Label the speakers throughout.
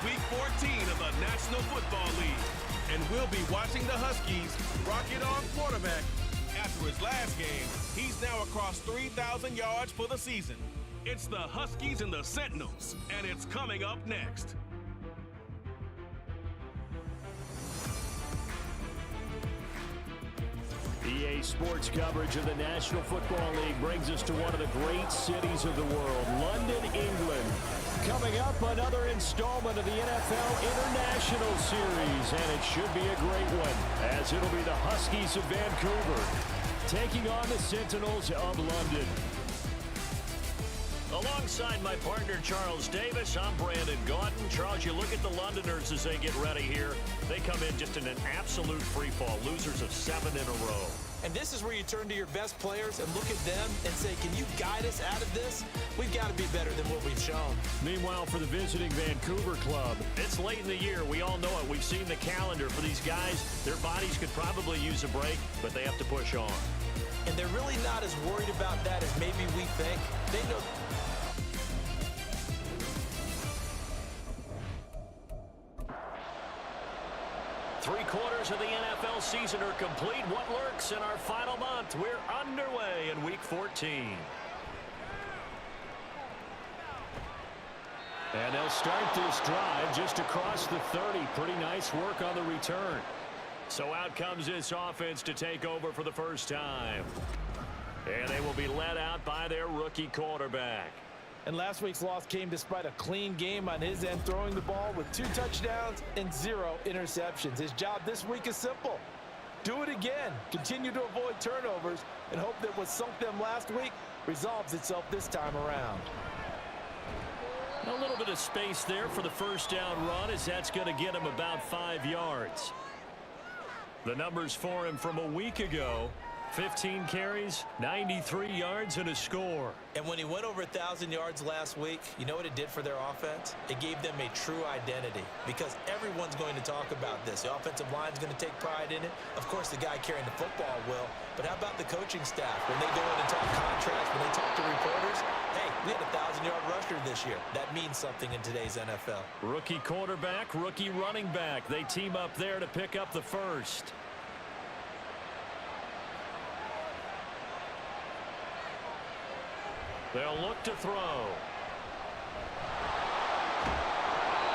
Speaker 1: Week 14 of the National Football League. And we'll be watching the Huskies rock it on quarterback. After his last game, he's now across 3,000 yards for the season. It's the Huskies and the Sentinels, and it's coming up next.
Speaker 2: EA Sports coverage of the National Football League brings us to one of the great cities of the world, London, England. Coming up, another installment of the NFL International Series, and it should be a great one, as it'll be the Huskies of Vancouver taking on the Sentinels of London. Alongside my partner, Charles Davis, I'm Brandon Gaudin. Charles, you look at the Londoners as they get ready here. They come in just in an absolute free fall, losers of 7 in a row.
Speaker 3: And this is where you turn to your best players and look at them and say, can you guide us out of this? We've got to be better than what we've shown.
Speaker 2: Meanwhile, for the visiting Vancouver club, it's late in the year. We all know it. We've seen the calendar for these guys. Their bodies could probably use a break, but they have to push on.
Speaker 3: And they're really not as worried about that as maybe we think. They know.
Speaker 2: Three-quarters of the NFL season are complete. What lurks in our final month? We're underway in Week 14. And they'll start this drive just across the 30. Pretty nice work on the return. So out comes this offense to take over for the first time. And they will be led out by their rookie quarterback.
Speaker 3: And last week's loss came despite a clean game on his end, throwing the ball with 2 touchdowns and 0 interceptions. His job this week is simple. Do it again. Continue to avoid turnovers and hope that what sunk them last week resolves itself this time around.
Speaker 2: A little bit of space there for the first down run, as that's going to get him about 5 yards. The numbers for him from a week ago: 15 carries, 93 yards, and a score.
Speaker 3: And when he went over 1,000 yards last week, you know what it did for their offense? It gave them a true identity, because everyone's going to talk about this. The offensive line's going to take pride in it. Of course, the guy carrying the football will. But how about the coaching staff? When they go in and talk contracts, when they talk to reporters, hey, we had a 1,000-yard rusher this year. That means something in today's NFL.
Speaker 2: Rookie quarterback, rookie running back. They team up there to pick up the first. They'll look to throw.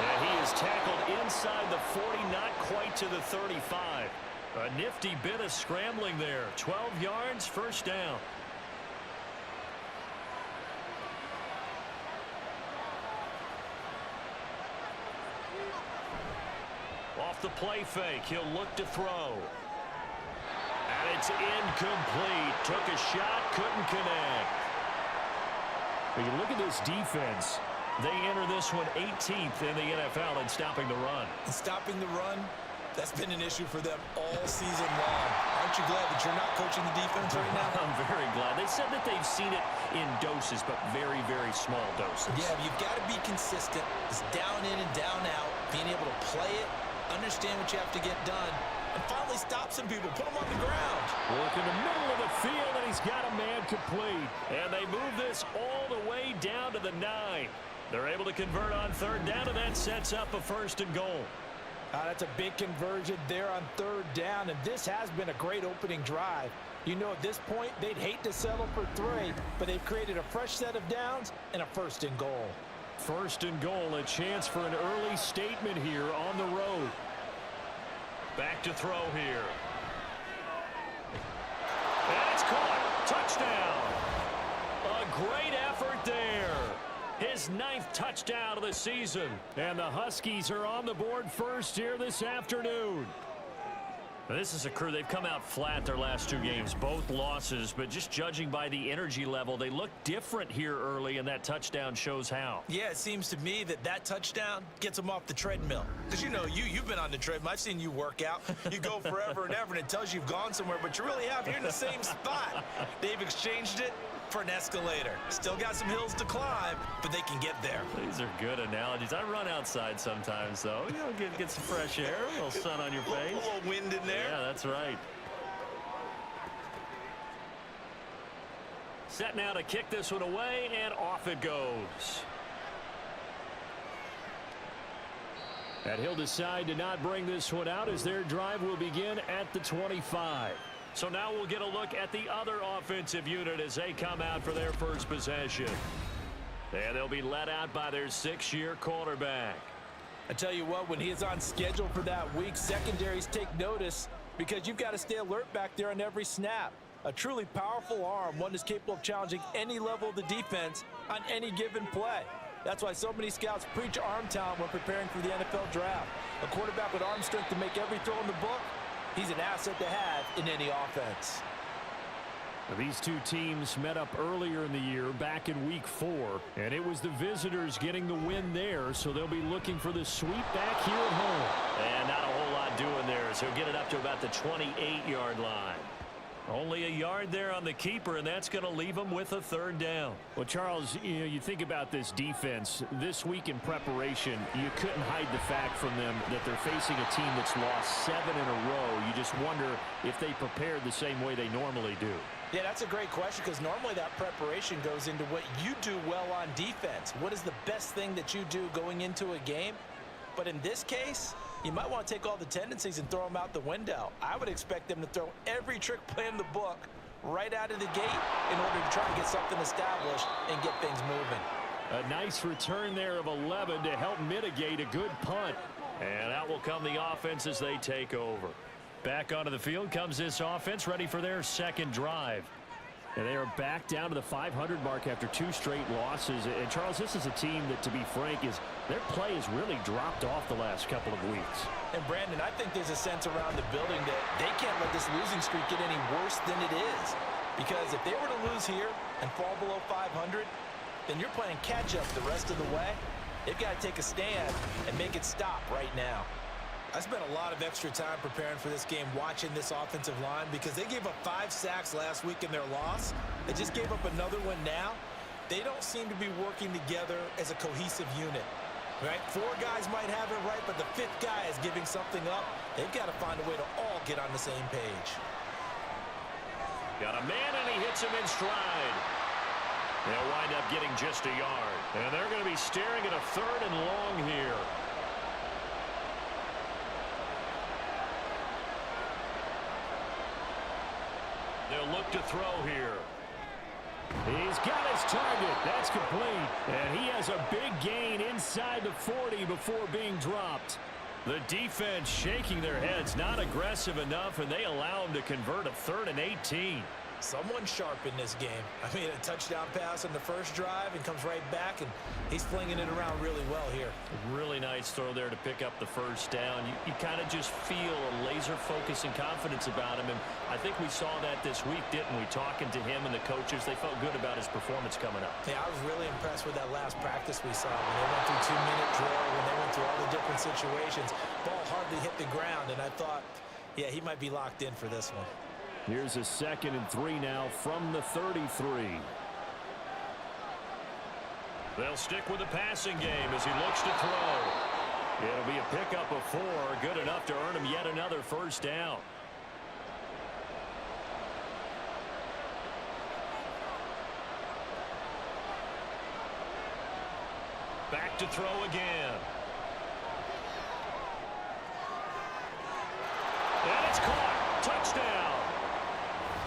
Speaker 2: And he is tackled inside the 40, not quite to the 35. A nifty bit of scrambling there. 12 yards, first down. Off the play fake, he'll look to throw. And it's incomplete. Took a shot, couldn't connect. When you look at this defense, they enter this one 18th in the NFL in stopping the run.
Speaker 3: And stopping the run, that's been an issue for them all season long. Aren't you glad that you're not coaching the defense right now?
Speaker 2: I'm very glad. They said that they've seen it in doses, but very, very small doses.
Speaker 3: Yeah, you've got to be consistent. It's down in and down out, being able to play it, understand what you have to get done, and finally stop some people, put them on the ground.
Speaker 2: Work in the middle of the field, and he's got a man complete. And they move this all the way down to the 9. They're able to convert on third down, and that sets up a first and goal.
Speaker 3: That's a big conversion there on third down, and this has been a great opening drive. You know, at this point, they'd hate to settle for 3, but they've created a fresh set of downs and a first and goal.
Speaker 2: First and goal, a chance for an early statement here on the road. Back to throw here. And it's caught. Touchdown. A great effort there. His 9th touchdown of the season. And the Huskies are on the board first here this afternoon. Now, this is a crew. They've come out flat their last 2 games, both losses, but just judging by the energy level, they look different here early, and that touchdown shows how.
Speaker 3: Yeah, it seems to me that touchdown gets them off the treadmill. Because, you know, you've been on the treadmill. I've seen you work out. You go forever and ever, and it tells you you've gone somewhere, but you really have. You're in the same spot. They've exchanged it for an escalator. Still got some hills to climb, but they can get there.
Speaker 2: These are good analogies. I run outside sometimes, though. You know, get some fresh air, a little sun on your face.
Speaker 3: A little wind in there.
Speaker 2: Yeah, that's right. Set now to kick this one away, and off it goes. And he'll decide to not bring this one out as their drive will begin at the 25. So now we'll get a look at the other offensive unit as they come out for their first possession. And they'll be led out by their 6-year quarterback.
Speaker 3: I tell you what, when he is on schedule for that week, secondaries take notice because you've got to stay alert back there on every snap. A truly powerful arm, one that's capable of challenging any level of the defense on any given play. That's why so many scouts preach arm talent when preparing for the NFL draft. A quarterback with arm strength to make every throw in the book, he's an asset to have in any offense.
Speaker 2: These two teams met up earlier in the year, back in week 4, and it was the visitors getting the win there, so they'll be looking for the sweep back here at home. And not a whole lot doing there, so he'll get it up to about the 28-yard line. Only a yard there on the keeper, and that's going to leave him with a 3rd down. Well, Charles, you think about this defense. This week in preparation, you couldn't hide the fact from them that they're facing a team that's lost 7 in a row. You just wonder if they prepared the same way they normally do.
Speaker 3: Yeah, that's a great question because normally that preparation goes into what you do well on defense. What is the best thing that you do going into a game? But in this case, you might want to take all the tendencies and throw them out the window. I would expect them to throw every trick play in the book right out of the gate in order to try and get something established and get things moving.
Speaker 2: A nice return there of 11 to help mitigate a good punt. And out will come the offense as they take over. Back onto the field comes this offense, ready for their 2nd drive. And they are back down to the 500 mark after 2 straight losses. And, Charles, this is a team that, to be frank, their play has really dropped off the last couple of weeks.
Speaker 3: And, Brandon, I think there's a sense around the building that they can't let this losing streak get any worse than it is. Because if they were to lose here and fall below 500, then you're playing catch-up the rest of the way. They've got to take a stand and make it stop right now. I spent a lot of extra time preparing for this game watching this offensive line because they gave up 5 sacks last week in their loss. They just gave up another one now. They don't seem to be working together as a cohesive unit. Right? 4 guys might have it right, but the 5th guy is giving something up. They've got to find a way to all get on the same page.
Speaker 2: Got a man, and he hits him in stride. They'll wind up getting just a yard. And they're going to be staring at a 3rd and long here. They'll look to throw here. He's got his target. That's complete. And he has a big gain inside the 40 before being dropped. The defense shaking their heads, not aggressive enough, and they allow him to convert a 3rd and 18.
Speaker 3: Someone sharp in this game. I mean, a touchdown pass on the first drive and comes right back, and he's flinging it around really well here.
Speaker 2: Really nice throw there to pick up the 1st down. You kind of just feel a laser focus and confidence about him, and I think we saw that this week, didn't we? Talking to him and the coaches, they felt good about his performance coming up.
Speaker 3: Yeah, I was really impressed with that last practice we saw when they went through 2-minute drill, when they went through all the different situations. Ball hardly hit the ground, and I thought, yeah, he might be locked in for this one.
Speaker 2: Here's a 2nd and 3 now from the 33. They'll stick with the passing game as he looks to throw. It'll be a pickup of 4, good enough to earn him yet another 1st down. Back to throw again. And it's caught. Touchdown.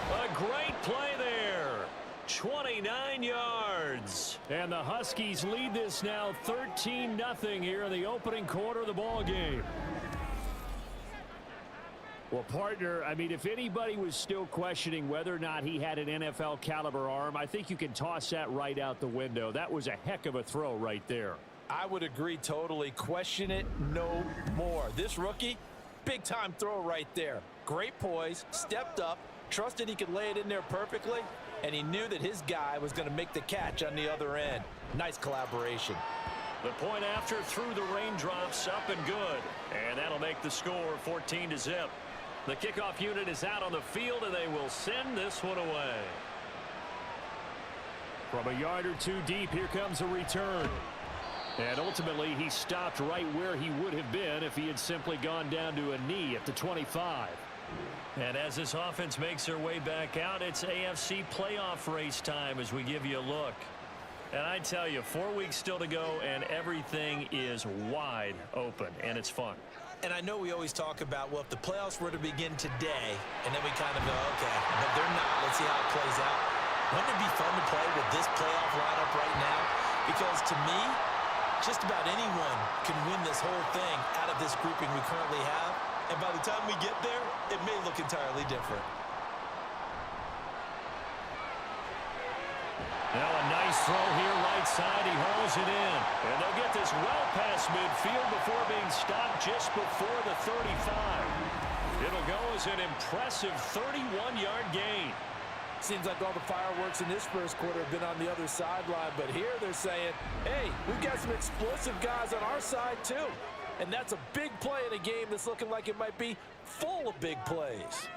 Speaker 2: A great play there. 29 yards. And the Huskies lead this now 13-0 here in the opening quarter of the ball game. Well, partner, I mean, if anybody was still questioning whether or not he had an NFL caliber arm, I think you can toss that right out the window. That was a heck of a throw right there.
Speaker 3: I would agree totally. Question it no more. This rookie, big-time throw right there. Great poise, stepped up, trusted he could lay it in there perfectly, and he knew that his guy was going to make the catch on the other end. Nice collaboration.
Speaker 2: The point after through the raindrops, up and good. And that'll make the score 14-0. The kickoff unit is out on the field, and they will send this one away. From a yard or 2 deep, here comes a return. And ultimately, he stopped right where he would have been if he had simply gone down to a knee at the 25. And as this offense makes their way back out, it's AFC playoff race time as we give you a look. And I tell you, 4 weeks still to go, and everything is wide open, and it's fun.
Speaker 3: And I know we always talk about, well, if the playoffs were to begin today, and then we kind of go, okay, but they're not. Let's see how it plays out. Wouldn't it be fun to play with this playoff lineup right now? Because to me, just about anyone can win this whole thing out of this grouping we currently have. And by the time we get there, it may look entirely different.
Speaker 2: Now a nice throw here right side. He hauls it in. And they'll get this well past midfield before being stopped just before the 35. It'll go as an impressive 31-yard gain.
Speaker 4: Seems like all the fireworks in this first quarter have been on the other sideline, but here they're saying, hey, we've got some explosive guys on our side too. And that's a big play in a game that's looking like it might be full of big plays.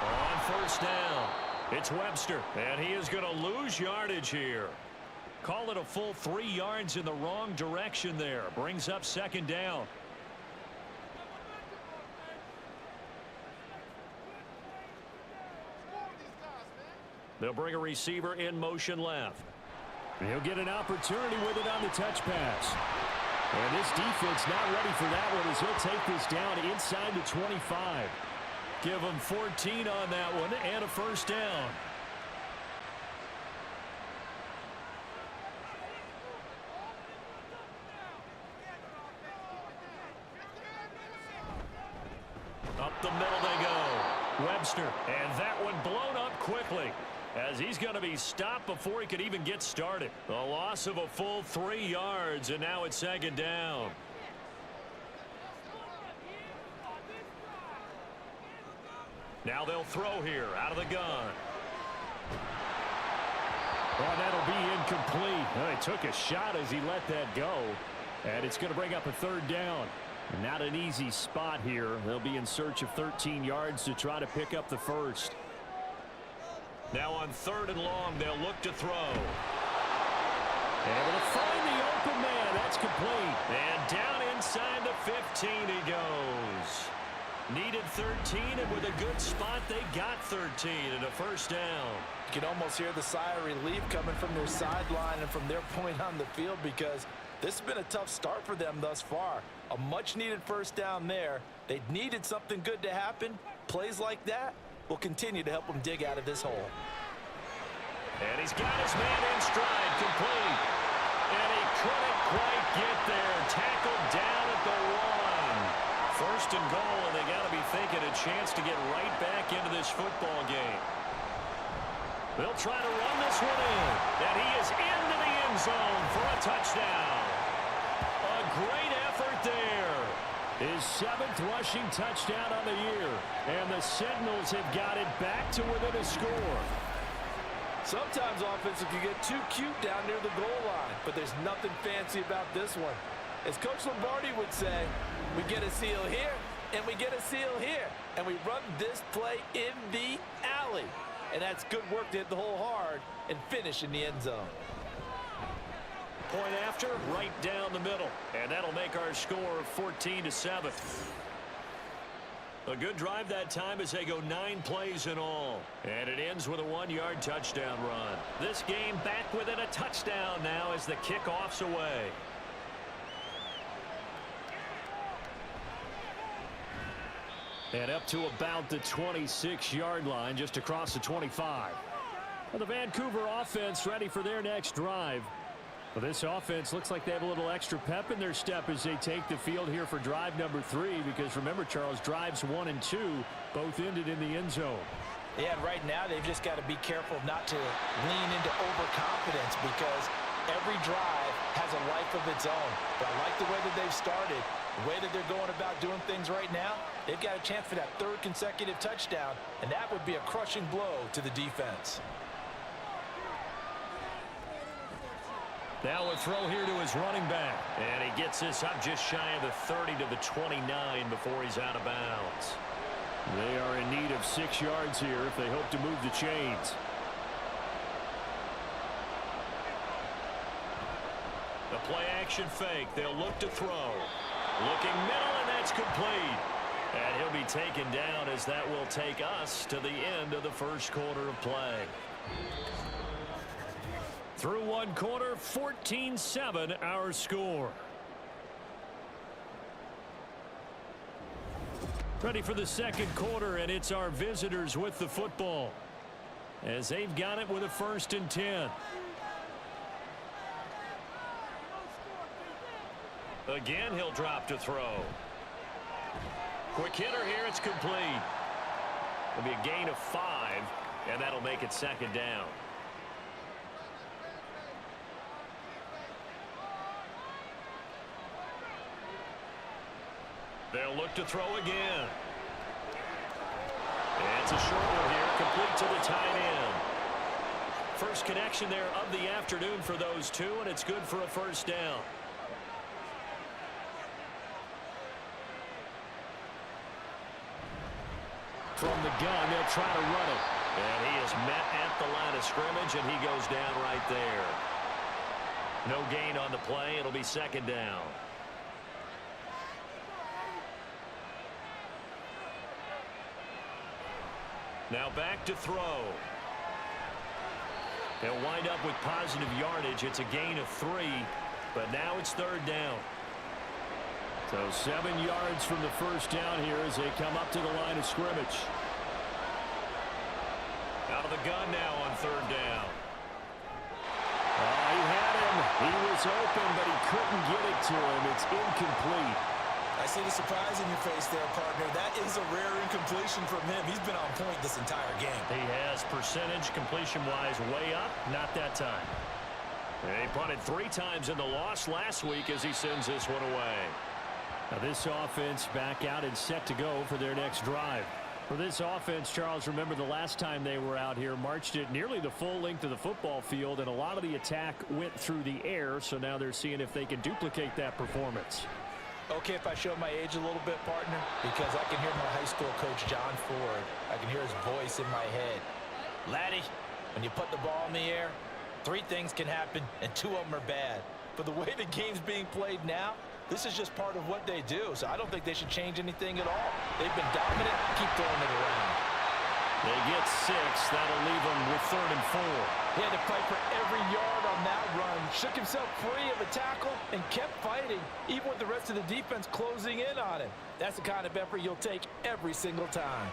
Speaker 2: On first down, it's Webster, and he is going to lose yardage here. Call it a full 3 yards in the wrong direction there. Brings up second down. They'll bring a receiver in motion left. He'll get an opportunity with it on the touch pass. And this defense not ready for that one as he'll take this down inside the 25. Give him 14 on that one and a first down. Up the middle they go. Webster, and that one blown up quickly as he's going to be stopped before he could even get started. A loss of a full 3 yards, and now it's second down. Now they'll throw here out of the gun. Oh, that'll be incomplete. Oh, he took a shot as he let that go. And it's going to bring up a third down. Not an easy spot here. They'll be in search of 13 yards to try to pick up the first. Now on third and long, they'll look to throw. Able to find the open man. That's complete. And down inside the 15 he goes. Needed 13, and with a good spot, they got 13 and a first down.
Speaker 4: You can almost hear the sigh of relief coming from their sideline and from their point on the field because this has been a tough start for them thus far. A much-needed first down there. They needed something good to happen. Plays like that will continue to help them dig out of this hole.
Speaker 2: And he's got his man in stride, complete. And he couldn't quite get there. Tackled down at the 1. First and goal, and they got to be thinking a chance to get right back into this football game. They'll try to run this one in. And he is into the end zone for a touchdown. A great effort there. His 7th rushing touchdown on the year. And the Sentinels have got it back to within a score.
Speaker 4: Sometimes offenses can get too cute down near the goal line, but there's nothing fancy about this one. As Coach Lombardi would say, we get a seal here, and we get a seal here, and we run this play in the alley. And that's good work to hit the hole hard and finish in the end zone.
Speaker 2: Point after, right down the middle. And that'll make our score 14-7. A good drive that time as they go 9 plays in all. And it ends with a 1-yard touchdown run. This game back within a touchdown now as the kickoff's away. And up to about the 26-yard line, just across the 25. Well, the Vancouver offense ready for their next drive. Well, this offense looks like they have a little extra pep in their step as they take the field here for drive number 3. Because remember, Charles, drives 1 and 2 both ended in the end zone.
Speaker 3: Yeah, and right now they've just got to be careful not to lean into overconfidence because every drive has a life of its own. But I like the way that they've started, the way that they're going about doing things right now. They've got a chance for that 3rd consecutive touchdown, and that would be a crushing blow to the defense.
Speaker 2: Now a throw here to his running back. And he gets this up just shy of the 30 to the 29 before he's out of bounds. They are in need of 6 yards here if they hope to move the chains. The play action fake. They'll look to throw. Looking middle, and that's complete. And he'll be taken down as that will take us to the end of the first quarter of play. Through one quarter, 14-7 our score. Ready for the second quarter, and it's our visitors with the football as they've got it with a 1st and 10. Again, he'll drop to throw. Quick hitter here. It's complete. It'll be a gain of 5, and that'll make it 2nd down. They'll look to throw again. It's a short one here, complete to the tight end. First connection there of the afternoon for those two, and it's good for a 1st down. From the gun, they'll try to run it. And he is met at the line of scrimmage, and he goes down right there. No gain on the play. It'll be 2nd down. Now back to throw. They'll wind up with positive yardage. It's a gain of 3, but now it's 3rd down. So 7 yards from the 1st down here as they come up to the line of scrimmage. Out of the gun now on 3rd down. He had him. He was open, but he couldn't get it to him. It's incomplete.
Speaker 3: I see the surprise in your face there, partner. That is a rare incompletion from him. He's been on point this entire game.
Speaker 2: He has percentage completion-wise way up. Not that time. He punted 3 times in the loss last week as he sends this one away. Now this offense back out and set to go for their next drive. For this offense, Charles, remember the last time they were out here, marched it nearly the full length of the football field, and a lot of the attack went through the air, so now they're seeing if they can duplicate that performance.
Speaker 3: Okay, if I show my age a little bit, partner, because I can hear my high school coach, John Ford. I can hear his voice in my head. Laddie, when you put the ball in the air, 3 things can happen, and 2 of them are bad. But the way the game's being played now, this is just part of what they do, so I don't think they should change anything at all. They've been dominant. Keep throwing it around.
Speaker 2: They get 6. That'll leave them with 3rd and 4.
Speaker 4: He had to fight for every yard on that run. Shook himself free of a tackle and kept fighting, even with the rest of the defense closing in on him. That's the kind of effort you'll take every single time.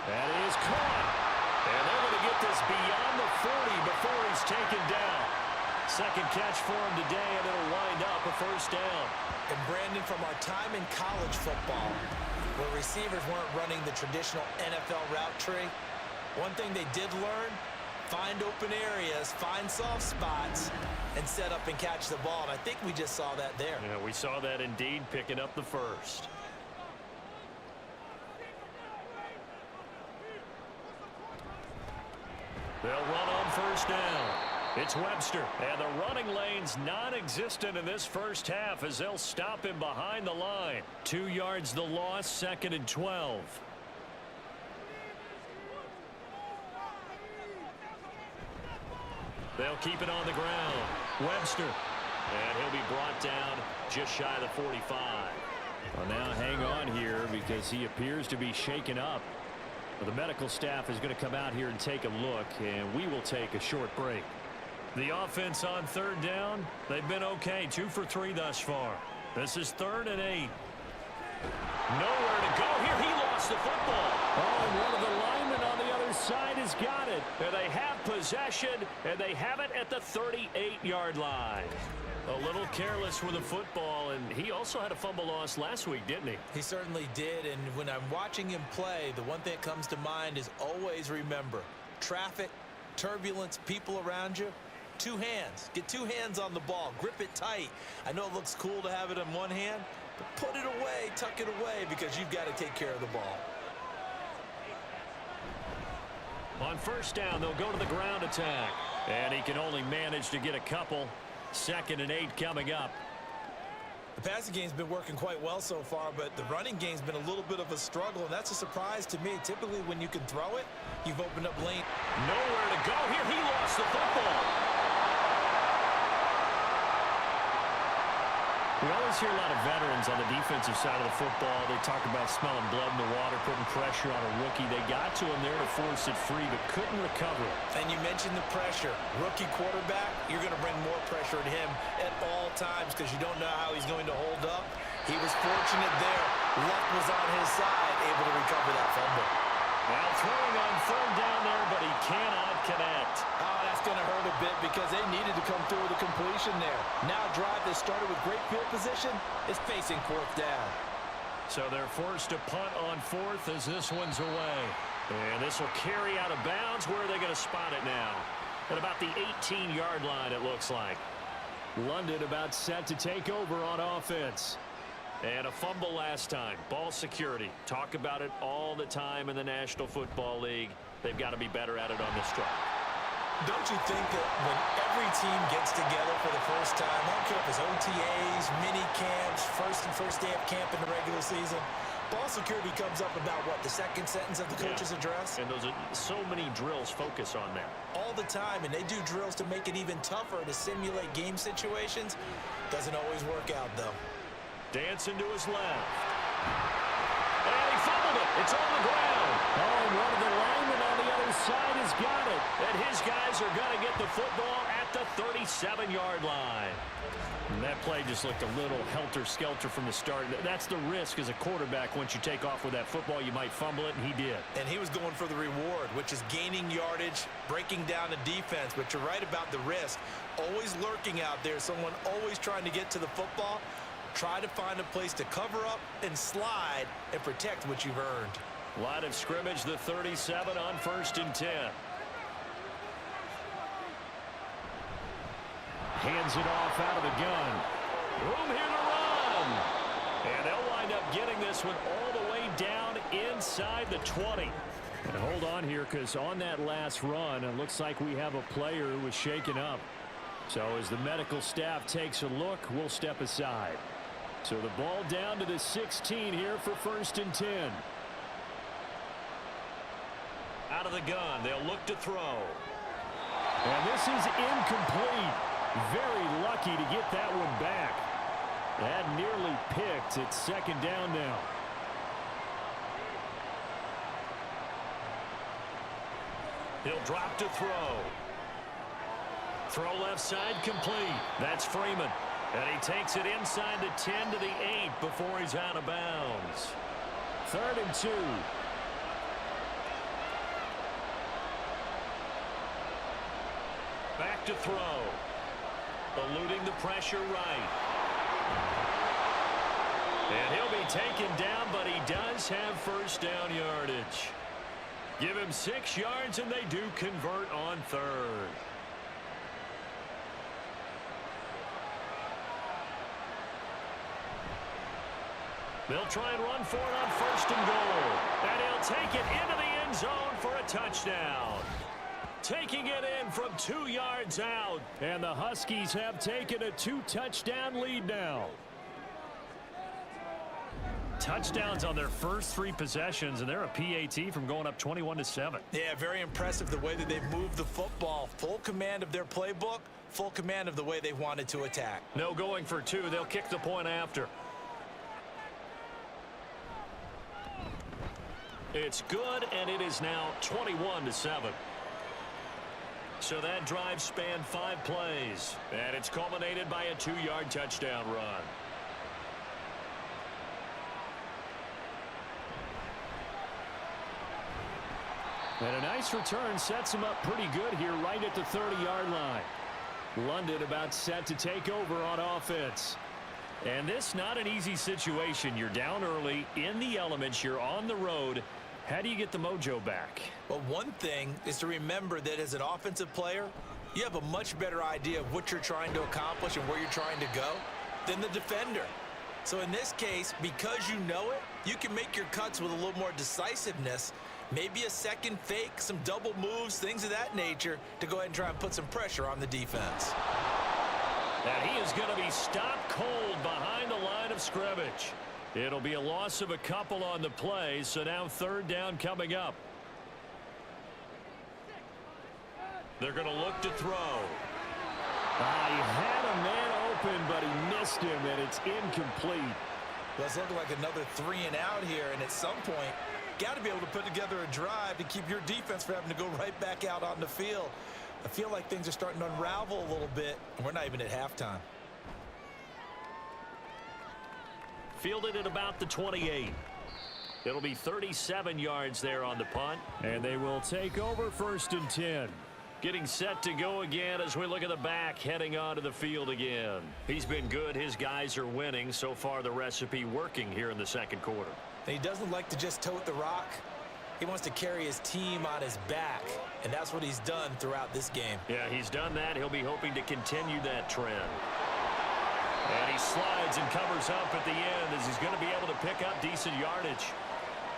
Speaker 2: That is caught. And they're going to get this beyond the 40 before he's taken down. Second catch for him today, and it'll wind up a 1st down.
Speaker 3: And Brandon, from our time in college football, where receivers weren't running the traditional NFL route tree, one thing they did learn, find open areas, find soft spots, and set up and catch the ball. And I think we just saw that there.
Speaker 2: Yeah, we saw that indeed, picking up the 1st. They'll run on 1st down. It's Webster, and the running lane's non-existent in this first half as they'll stop him behind the line. 2 yards the loss, 2nd and 12. They'll keep it on the ground. Webster, and he'll be brought down just shy of the 45. Well, now hang on here because he appears to be shaken up. Well, the medical staff is going to come out here and take a look, and we will take a short break. The offense on 3rd down, they've been okay. 2 for 3 thus far. This is 3rd and 8. Nowhere to go here. He lost the football. Oh, and one of the linemen on the other side has got it. And they have possession, and they have it at the 38-yard line. A little careless with the football, and he also had a fumble loss last week, didn't he?
Speaker 3: He certainly did, and when I'm watching him play, the one thing that comes to mind is always remember, traffic, turbulence, people around you, 2 hands. Get 2 hands on the ball. Grip it tight. I know it looks cool to have it in one hand, but put it away, tuck it away, because you've got to take care of the ball.
Speaker 2: On 1st down, they'll go to the ground attack. And he can only manage to get a couple. 2nd and 8 coming up.
Speaker 3: The passing game's been working quite well so far, but the running game's been a little bit of a struggle, and that's a surprise to me. Typically, when you can throw it, you've opened up lane.
Speaker 2: Nowhere to go here. He lost the football. We always hear a lot of veterans on the defensive side of the football. They talk about smelling blood in the water, putting pressure on a rookie. They got to him there to force it free, but couldn't recover it.
Speaker 3: And you mentioned the pressure. Rookie quarterback, you're going to bring more pressure at him at all times because you don't know how he's going to hold up. He was fortunate there. Luck was on his side, able to recover that fumble.
Speaker 2: Now throwing on third down there, but he cannot connect.
Speaker 4: Oh, that's going to hurt a bit because they needed to come through with a completion there. Now a drive that started with great field position is facing fourth down.
Speaker 2: So they're forced to punt on fourth as this one's away. And this will carry out of bounds. Where are they going to spot it now? At about the 18-yard line, it looks like. London about set to take over on offense. And a fumble last time. Ball security. Talk about it all the time in the National Football League. They've got to be better at it on this drive.
Speaker 3: Don't you think that when every team gets together for the first time, I don't care if it's OTAs, mini camps, first day of camp in the regular season, ball security comes up about, what, the second sentence of the coach's address?
Speaker 2: And those are so many drills focus on that.
Speaker 3: All the time, and they do drills to make it even tougher to simulate game situations. Doesn't always work out, though.
Speaker 2: Dancing to his left. And he fumbled it. It's on the ground. Oh, and one of the linemen on the other side has got it. And his guys are going to get the football at the 37-yard line. And that play just looked a little helter-skelter from the start. That's the risk as a quarterback. Once you take off with that football, you might fumble it, and he did.
Speaker 3: And he was going for the reward, which is gaining yardage, breaking down the defense. But you're right about the risk. Always lurking out there, someone always trying to get to the football. Try to find a place to cover up and slide and protect what you've earned.
Speaker 2: Line of scrimmage, the 37 on 1st and 10. Hands it off out of the gun. Room here to run. And they'll wind up getting this one all the way down inside the 20. And hold on here, because on that last run, it looks like we have a player who was shaken up. So as the medical staff takes a look, we'll step aside. So the ball down to the 16 here for 1st and 10. Out of the gun, they'll look to throw. And this is incomplete. Very lucky to get that one back. That nearly picked. It's 2nd down now. He'll drop to throw. Throw left side complete. That's Freeman. And he takes it inside the 10 to the 8 before he's out of bounds. 3rd and 2. Back to throw. Eluding the pressure right. And he'll be taken down, but he does have 1st down yardage. Give him 6 yards, and they do convert on 3rd. They'll try and run for it on 1st and goal. And he'll take it into the end zone for a touchdown. Taking it in from 2 yards out. And the Huskies have taken a 2-touchdown lead now. Touchdowns on their first 3 possessions, and they're a PAT from going up 21-7.
Speaker 3: Yeah, very impressive the way that they've moved the football. Full command of their playbook, full command of the way they wanted to attack.
Speaker 2: No going for 2. They'll kick the point after. It's good, and it is now 21-7. So that drive spanned 5 plays, and it's culminated by a 2-yard touchdown run. And a nice return sets him up pretty good here right at the 30-yard line. London about set to take over on offense. And this not an easy situation. You're down early, in the elements, you're on the road. How do you get the mojo back?
Speaker 3: Well, one thing is to remember that as an offensive player, you have a much better idea of what you're trying to accomplish and where you're trying to go than the defender. So in this case, because you know it, you can make your cuts with a little more decisiveness, maybe a second fake, some double moves, things of that nature, to go ahead and try and put some pressure on the defense.
Speaker 2: And he is going to be stopped cold behind the line of scrimmage. It'll be a loss of a couple on the play, so now 3rd down coming up. They're going to look to throw. He had a man open, but he missed him, and it's incomplete.
Speaker 3: Well, it's looking like another 3 and out here, and at some point, got to be able to put together a drive to keep your defense from having to go right back out on the field. I feel like things are starting to unravel a little bit, and we're not even at halftime.
Speaker 2: Fielded at about the 28. It'll be 37 yards there on the punt, and they will take over 1st and 10. Getting set to go again as we look at the back, heading onto the field again. He's been good. His guys are winning. So far, the recipe working here in the second quarter.
Speaker 3: And he doesn't like to just tote the rock. He wants to carry his team on his back, and that's what he's done throughout this game.
Speaker 2: Yeah, he's done that. He'll be hoping to continue that trend. And he slides and covers up at the end as he's going to be able to pick up decent yardage.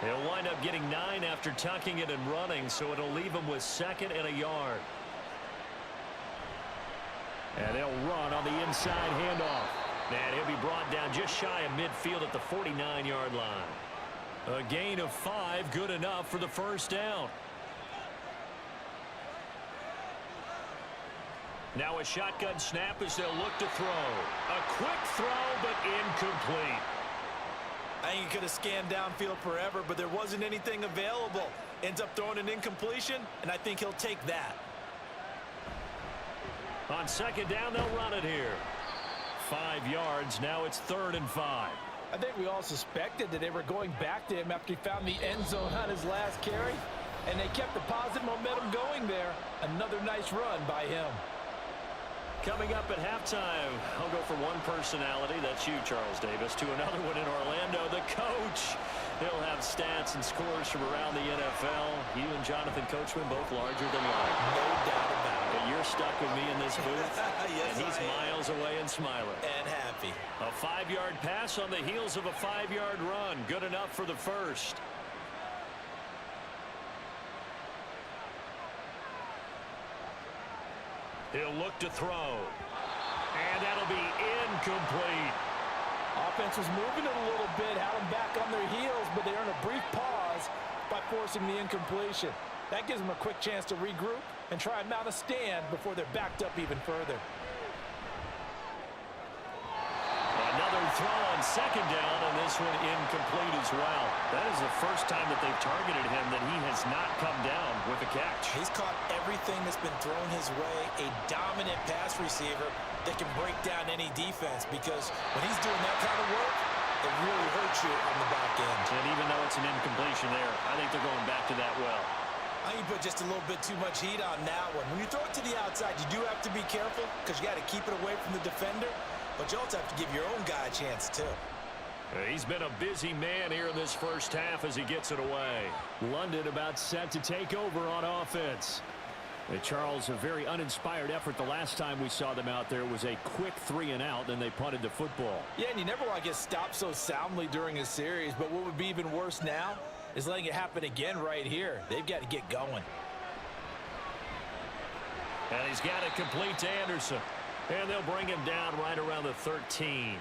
Speaker 2: He'll wind up getting 9 after tucking it and running, so it'll leave him with 2nd and a yard. And they'll run on the inside handoff. And he'll be brought down just shy of midfield at the 49-yard line. A gain of 5, good enough for the 1st down. Now a shotgun snap as they'll look to throw. A quick throw, but incomplete.
Speaker 3: I think he could have scanned downfield forever, but there wasn't anything available. Ends up throwing an incompletion, and I think he'll take that.
Speaker 2: On 2nd down, they'll run it here. 5 yards. Now it's 3rd and 5.
Speaker 4: I think we all suspected that they were going back to him after he found the end zone on his last carry, and they kept the positive momentum going there. Another nice run by him.
Speaker 2: Coming up at halftime, I'll go from one personality, that's you, Charles Davis, to another one in Orlando, the coach. He'll have stats and scores from around the NFL. You and Jonathan Coachman both larger than life.
Speaker 3: No doubt about it.
Speaker 2: But you're stuck with me in this booth,
Speaker 3: yes,
Speaker 2: and he's miles away and smiling.
Speaker 3: And happy.
Speaker 2: A 5-yard pass on the heels of a 5-yard run. Good enough for the 1st. He'll look to throw. And that'll be incomplete.
Speaker 4: Offense was moving it a little bit, had them back on their heels, but they earn a brief pause by forcing the incompletion. That gives them a quick chance to regroup and try and mount a stand before they're backed up even further.
Speaker 2: Another throw on 2nd down, and this one incomplete as well. That is the first time that they've targeted him that he has not come down with a catch.
Speaker 3: He's caught everything that's been thrown his way. A dominant pass receiver that can break down any defense, because when he's doing that kind of work, it really hurts you on the back end.
Speaker 2: And even though it's an incompletion there, I think they're going back to that well.
Speaker 3: I think you put just a little bit too much heat on that one. When you throw it to the outside, you do have to be careful because you got to keep it away from the defender. But you also have to give your own guy a chance, too.
Speaker 2: He's been a busy man here in this 1st half as he gets it away. London about set to take over on offense. Charles, a very uninspired effort the last time we saw them out there was a quick 3 and out, then they punted the football.
Speaker 4: Yeah, and you never want to get stopped so soundly during a series, but what would be even worse now is letting it happen again right here. They've got to get going.
Speaker 2: And he's got it complete to Anderson. And they'll bring him down right around the 13.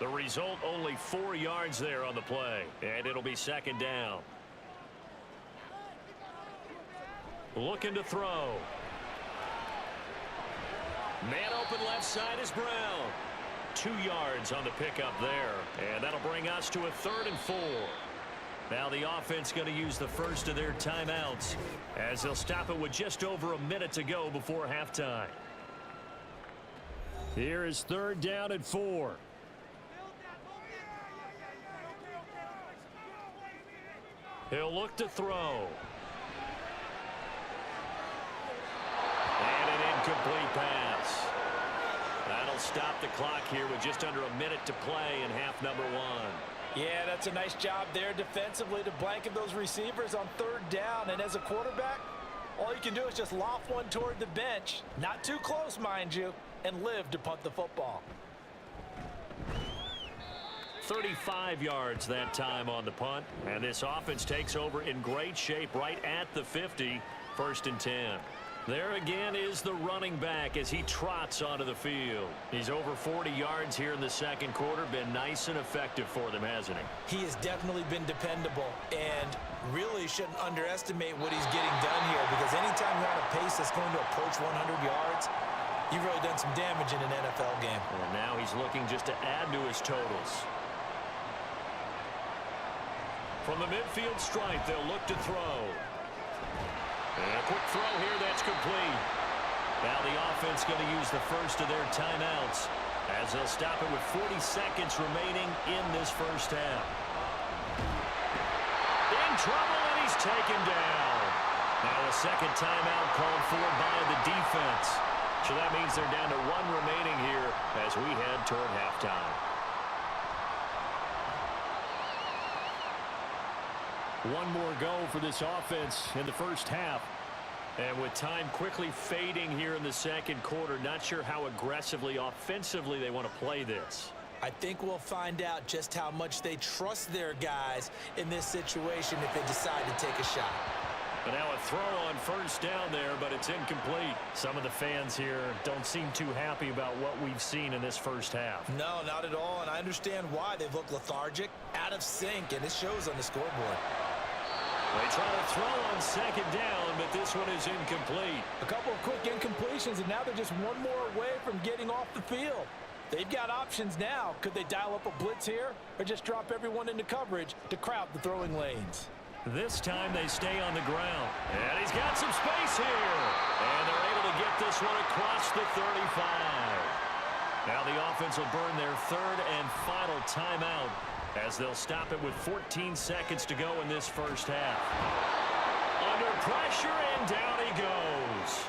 Speaker 2: The result, only 4 yards there on the play. And it'll be 2nd down. Looking to throw. Man open left side is Brown. 2 yards on the pickup there. And that'll bring us to a 3rd and 4. Now the offense going to use the first of their timeouts as they'll stop it with just over a minute to go before halftime. Here is 3rd down and 4. He'll look to throw. And an incomplete pass. That'll stop the clock here with just under a minute to play in half number 1.
Speaker 4: Yeah, that's a nice job there defensively to blanket those receivers on 3rd down. And as a quarterback, all you can do is just loft one toward the bench. Not too close, mind you, and live to punt the football.
Speaker 2: 35 yards that time on the punt. And this offense takes over in great shape right at the 50. 1st and 10. There again is the running back as he trots onto the field. He's over 40 yards here in the second quarter. Been nice and effective for them, hasn't he?
Speaker 3: He has definitely been dependable, and really shouldn't underestimate what he's getting done here, because anytime you're on a pace that's going to approach 100 yards, You've really done some damage in an NFL game.
Speaker 2: And now he's looking just to add to his totals. From the midfield stripe, they'll look to throw. And a quick throw here that's complete. Now the offense going to use the first of their timeouts as they'll stop it with 40 seconds remaining in this first half. In trouble, and he's taken down. Now a second timeout called for by the defense. So that means they're down to one remaining here as we head toward halftime. One more go for this offense in the first half. And with time quickly fading here in the second quarter, not sure how aggressively, offensively they want to play this.
Speaker 3: I think we'll find out just how much they trust their guys in this situation if they decide to take a shot.
Speaker 2: But now a throw on first down there, but it's incomplete. Some of the fans here don't seem too happy about what we've seen in this first half.
Speaker 3: No, not at all, and I understand why. They look lethargic, out of sync, and it shows on the scoreboard.
Speaker 2: They try to throw on second down, but this one is incomplete.
Speaker 4: A couple of quick incompletions, and now they're just one more away from getting off the field. They've got options now. Could they dial up a blitz here or just drop everyone into coverage to crowd the throwing lanes?
Speaker 2: This time they stay on the ground. And he's got some space here. And they're able to get this one across the 35. Now the offense will burn their third and final timeout as they'll stop it with 14 seconds to go in this first half. Under pressure, and down he goes.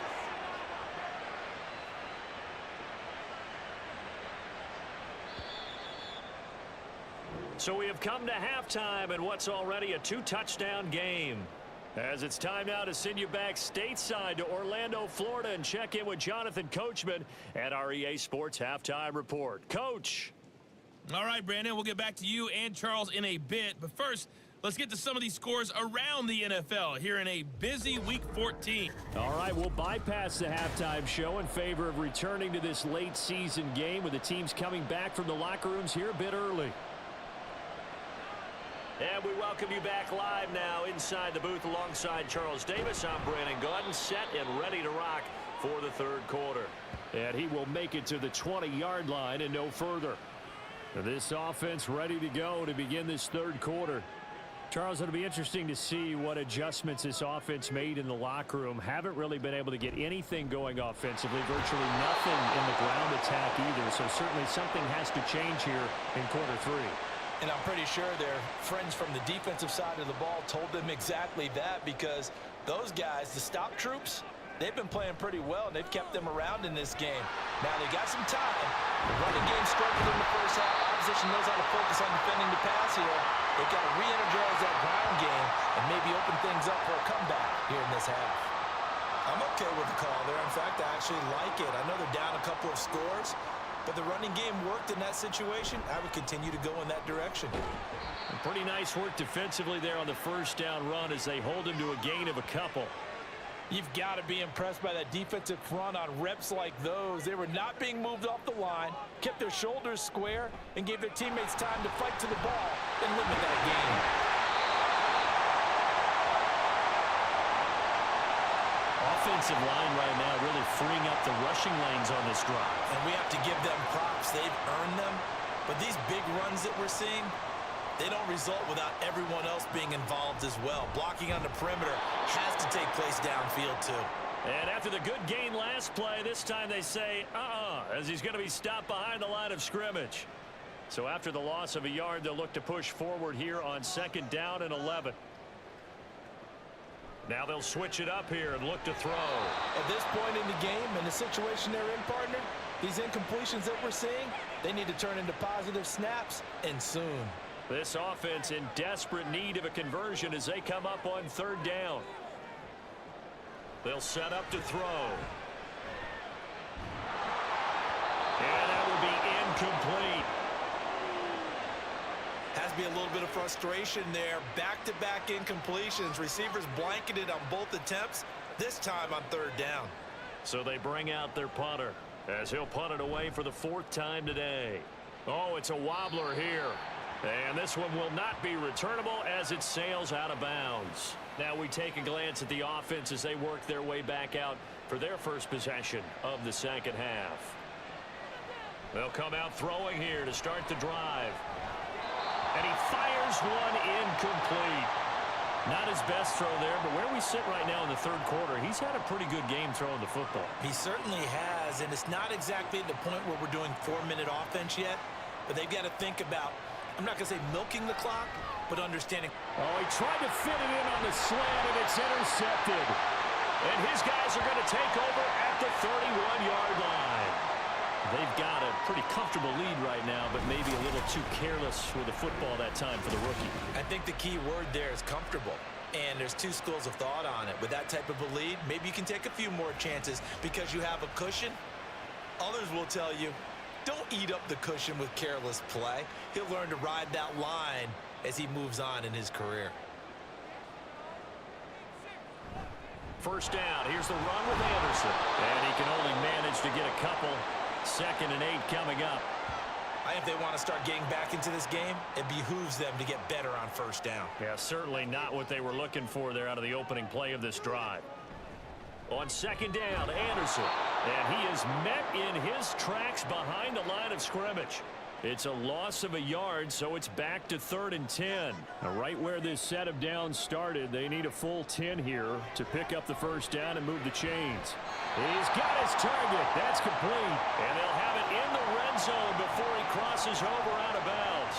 Speaker 2: So we have come to halftime in what's already a two-touchdown game. As it's time now to send you back stateside to Orlando, Florida, and check in with Jonathan Coachman at our EA Sports Halftime Report. Coach.
Speaker 5: All right, Brandon, we'll get back to you and Charles in a bit. But first, let's get to some of these scores around the NFL here in a busy Week 14.
Speaker 2: All right, we'll bypass the halftime show in favor of returning to this late season game with the teams coming back from the locker rooms here a bit early. And we welcome you back live now inside the booth alongside Charles Davis. I'm Brandon Gordon, set and ready to rock for the third quarter. And he will make it to the 20-yard line and no further. This offense ready to go to begin this third quarter. Charles, it'll be interesting to see what adjustments this offense made in the locker room. Haven't really been able to get anything going offensively, virtually nothing in the ground attack either. So certainly something has to change here in quarter three.
Speaker 3: And I'm pretty sure their friends from the defensive side of the ball told them exactly that, because those guys, the stop troops, they've been playing pretty well, and they've kept them around in this game. Now they got some time. The running game struggled in the first half. Opposition knows how to focus on defending the pass here. They've got to re-energize that ground game and maybe open things up for a comeback here in this half. I'm okay with the call there. In fact, I actually like it. I know they're down a couple of scores, but the running game worked in that situation. I would continue to go in that direction.
Speaker 2: And pretty nice work defensively there on the first down run as they hold him to a gain of a couple.
Speaker 4: You've got to be impressed by that defensive front on reps like those. They were not being moved off the line, kept their shoulders square, and gave their teammates time to fight to the ball and limit that gain.
Speaker 2: Offensive line right now really freeing up the rushing lanes on this drive.
Speaker 3: And we have to give them props. They've earned them. But these big runs that we're seeing, they don't result without everyone else being involved as well. Blocking on the perimeter has to take place downfield too.
Speaker 2: And after the good gain last play, this time they say, as he's going to be stopped behind the line of scrimmage. So after the loss of a yard, they'll look to push forward here on second down and 11. Now they'll switch it up here and look to throw.
Speaker 4: At this point in the game and the situation they're in, partner, these incompletions that we're seeing, they need to turn into positive snaps, and soon.
Speaker 2: This offense in desperate need of a conversion as they come up on third down. They'll set up to throw. And that will be incomplete.
Speaker 3: Has to be a little bit of frustration there. Back-to-back incompletions. Receivers blanketed on both attempts, this time on third down.
Speaker 2: So they bring out their punter as he'll punt it away for the fourth time today. Oh, it's a wobbler here. And this one will not be returnable as it sails out of bounds. Now we take a glance at the offense as they work their way back out for their first possession of the second half. They'll come out throwing here to start the drive. And he fires one incomplete. Not his best throw there, but where we sit right now in the third quarter, he's had a pretty good game throwing the football.
Speaker 3: He certainly has, and it's not exactly at the point where we're doing 4-minute offense yet, but they've got to think about, I'm not going to say milking the clock, but understanding.
Speaker 2: Oh, he tried to fit it in on the slant, and it's intercepted. And his guys are going to take over at the 31-yard line. They've got a pretty comfortable lead right now, but maybe a little too careless with the football that time for the rookie.
Speaker 3: I think the key word there is comfortable. And there's two schools of thought on it. With that type of a lead, maybe you can take a few more chances because you have a cushion. Others will tell you, don't eat up the cushion with careless play. He'll learn to ride that line as he moves on in his career.
Speaker 2: First down. Here's the run with Anderson. And he can only manage to get a couple. 2nd and 8 coming up.
Speaker 3: I think if they want to start getting back into this game, it behooves them to get better on first down.
Speaker 2: Yeah, certainly not what they were looking for there out of the opening play of this drive. On 2nd down, Anderson. And he is met in his tracks behind the line of scrimmage. It's a loss of a yard, so it's back to 3rd and 10. Now, right where this set of downs started, they need a full 10 here to pick up the first down and move the chains. He's got his target. That's complete. And they'll have it in the red zone before he crosses over out of bounds.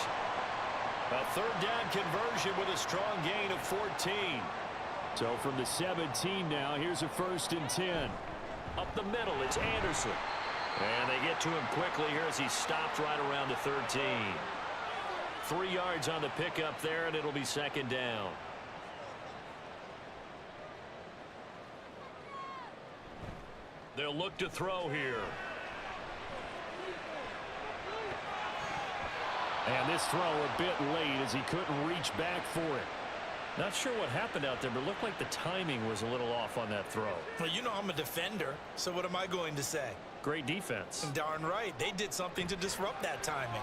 Speaker 2: A 3rd down conversion with a strong gain of 14. So from the 17 now, here's a 1st and 10. Up the middle, it's Anderson. And they get to him quickly here as he stopped right around the 13. 3 yards on the pickup there, and it'll be 2nd down. They'll look to throw here. And this throw a bit late as he couldn't reach back for it. Not sure what happened out there, but it looked like the timing was a little off on that throw.
Speaker 3: Well, you know I'm a defender, so what am I going to say?
Speaker 2: Great defense.
Speaker 3: Darn right. They did something to disrupt that timing.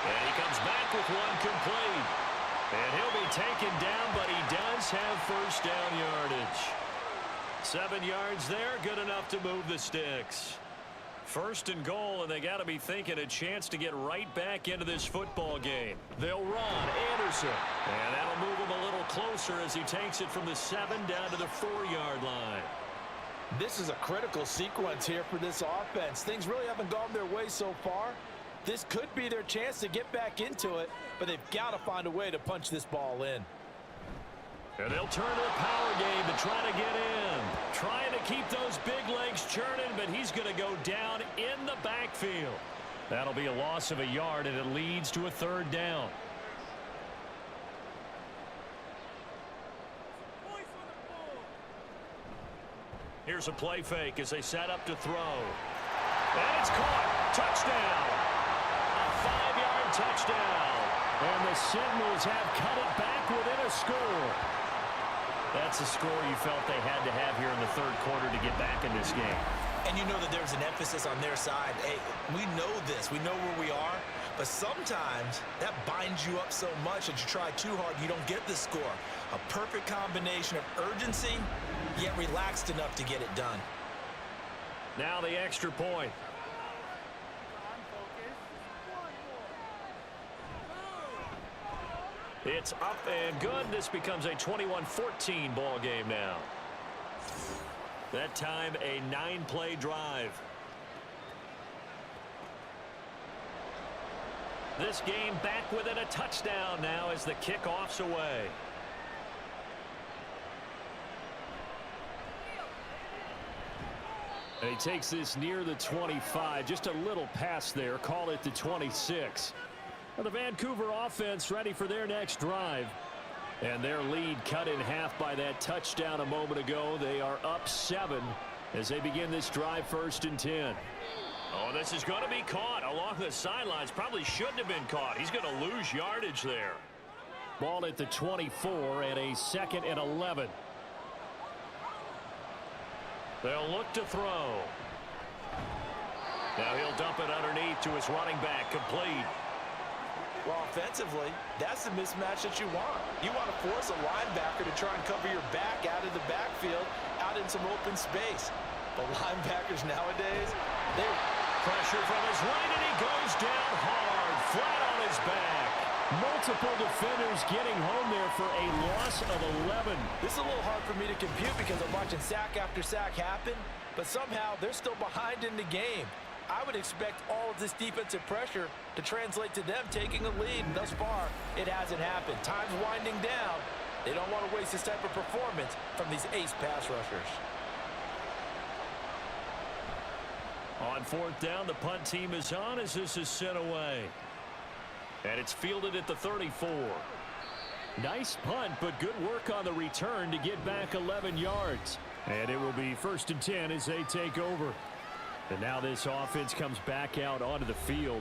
Speaker 2: And he comes back with one complete. And he'll be taken down, but he does have first down yardage. 7 yards there, good enough to move the sticks. 1st and goal, and they got to be thinking a chance to get right back into this football game. They'll run Anderson, and that'll move him a little closer as he takes it from the 7 down to the 4-yard line.
Speaker 4: This is a critical sequence here for this offense. Things really haven't gone their way so far. This could be their chance to get back into it, but they've got to find a way to punch this ball in.
Speaker 2: And they'll turn to the power game to try to get in. Trying to keep those big legs churning, but he's going to go down in the backfield. That'll be a loss of a yard, and it leads to a 3rd down. Here's a play fake as they set up to throw. And it's caught. Touchdown. A 5-yard touchdown. And the Sentinels have cut it back within a score. That's a score you felt they had to have here in the 3rd quarter to get back in this game.
Speaker 3: And you know that there's an emphasis on their side. Hey, we know this. We know where we are. But sometimes that binds you up so much that you try too hard, you don't get the score. A perfect combination of urgency, yet relaxed enough to get it done.
Speaker 2: Now the extra point. It's up and good. This becomes a 21-14 ball game now. That time a 9-play drive. This game back within a touchdown now as the kickoff's away. And he takes this near the 25. Just a little pass there. Call it the 26. Well, the Vancouver offense ready for their next drive. And their lead cut in half by that touchdown a moment ago. They are up 7 as they begin this drive 1st and 10. Oh, this is going to be caught along the sidelines. Probably shouldn't have been caught. He's going to lose yardage there. Ball at the 24 and a 2nd and 11. They'll look to throw. Now he'll dump it underneath to his running back, complete.
Speaker 3: Well, offensively, that's the mismatch that you want. You want to force a linebacker to try and cover your back out of the backfield, out in some open space. But linebackers nowadays, they're...
Speaker 2: Pressure from his right, and he goes down hard, flat on his back. Multiple defenders getting home there for a loss of 11.
Speaker 3: This is a little hard for me to compute because I'm watching sack after sack happen, but somehow they're still behind in the game. I would expect all of this defensive pressure to translate to them taking a lead, and thus far, it hasn't happened. Time's winding down. They don't want to waste this type of performance from these ace pass rushers.
Speaker 2: On fourth down, the punt team is on as this is sent away. And it's fielded at the 34. Nice punt, but good work on the return to get back 11 yards. And it will be 1st and 10 as they take over. And now this offense comes back out onto the field.